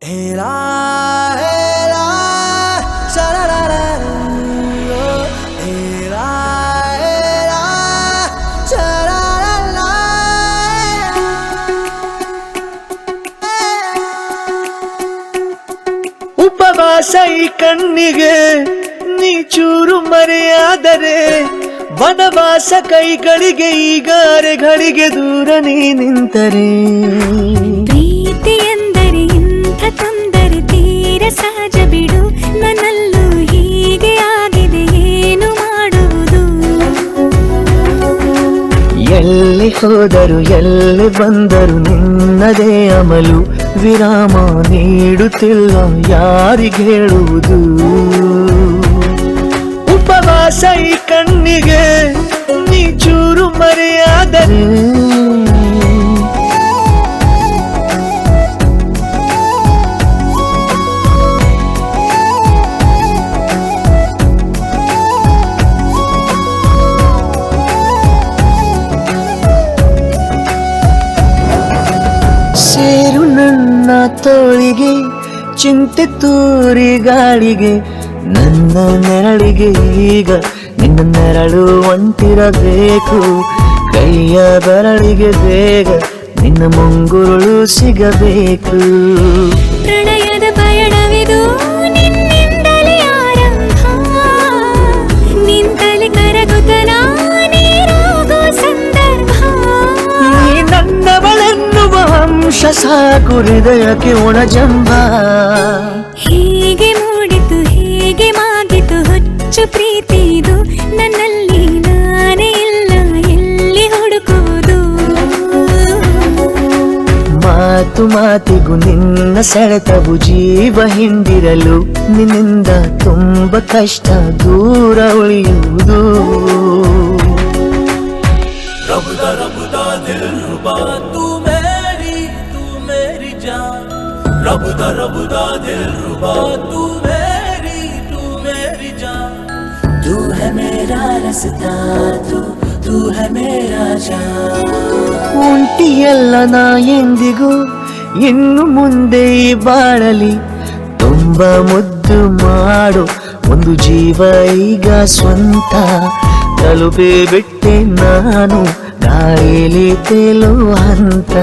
Era, era, sha-la-la-la, era, era, sha-la-la-la. ಉಪವಾಸ ಈ ಕಣ್ಣಿಗೆ ನೀ ಚೂರು ಮರೆಯಾದರೆ ವನವಾಸ ಕೈಗಳಿಗೆ ಈಗ ಅರೆಗಳಿಗೆ ದೂರ ನೀ ನಿಂತರೆ ಪ್ರೀತಿ ಎಂದರೆ ಇಂಥ ತೊಂದರೆ ತೀರ ಸಹಜ ಬಿಡು ನನ್ನಲ್ಲೂ ಹೀಗೆ ಆಗಿದೆ ಏನು ಮಾಡುವುದು ಎಲ್ಲಿ ಹೋದರು ಎಲ್ಲಿ ಬಂದರು ನಿನ್ನದೇ ಅಮಲು ವಿರಾಮ ನೀಡುತ್ತಿಲ್ಲ ಯಾರಿಗೆ ಹೇಳುವುದು ಉಪವಾಸ ಈ ಕಣ್ಣಿಗೆ ನೀ ಚೂರು ಮರೆಯಾದರೆ ಸೇರು ನನ್ನ ತೋಳಿಗೆ ಚಿಂತೆ ತೂರಿ ಗಾಳಿಗೆ ನನ್ನ ನೆರಳಿಗೆ ಈಗ ನಿನ್ನ ನೆರಳು ಒಂಟಿರಬೇಕು ಕೈಯ ಬೆರಳಿಗೆ ಬೇಗ ನಿನ್ನ ಮುಂಗುರುಳು ಸಿಗಬೇಕು ಪ್ರಣಯದ ಪಯಣವಿದು ನಿನ್ನಿಂದಲೇ ಆರಂಭ ನಿಂತಲೇ ಕರಗುತ್ತ ನೀರಾಗೋ ಸಂದರ್ಭ ನೀ ನನ್ನವಳೆನ್ನುವ ಅಂಶ ಸಾಕು ಹೃದಯಕ್ಕೆ ಒಣಜಂಬ ಹೀಗೆ ಮೂಡಿತು ಹೀಗೆ ಮಾಗಿತು ಹುಚ್ಚು ಪ್ರೀತಿ ಇದು ನನ್ನಲ್ಲಿ ನಾನೇ ಇಲ್ಲ ಎಲ್ಲಿ ಹುಡುಕುವುದು ಮಾತು ಮಾತಿಗೂ ನಿನ್ನ ಸೆಳೆತವು ಜೀವ ಹಿಂದಿರಲು ನಿನ್ನಿಂದ ತುಂಬ ಕಷ್ಟ ದೂರ ಉಳಿಯುವುದು रबदा दिल रुबा तू मेरी जान रबदा दिल रुबा तू मेरी जान तू है मेरा रास्ता तू है मेरा जान ಒಂಟಿಯಲ್ಲ ನಾ ಎಂದಿಗೂ ಇನ್ನು ಮುಂದೆ ಈ ಬಾಳಲಿ ತುಂಬ ಮುದ್ದು ಮಾಡು ಒಂದು ಜೀವ ಈಗ ಸ್ವಂತ ತಲುಪಿ ಬಿಟ್ಟೆ ನಾನು ಗಾಳಿಲಿ ತೇಲೋ ಹಂತ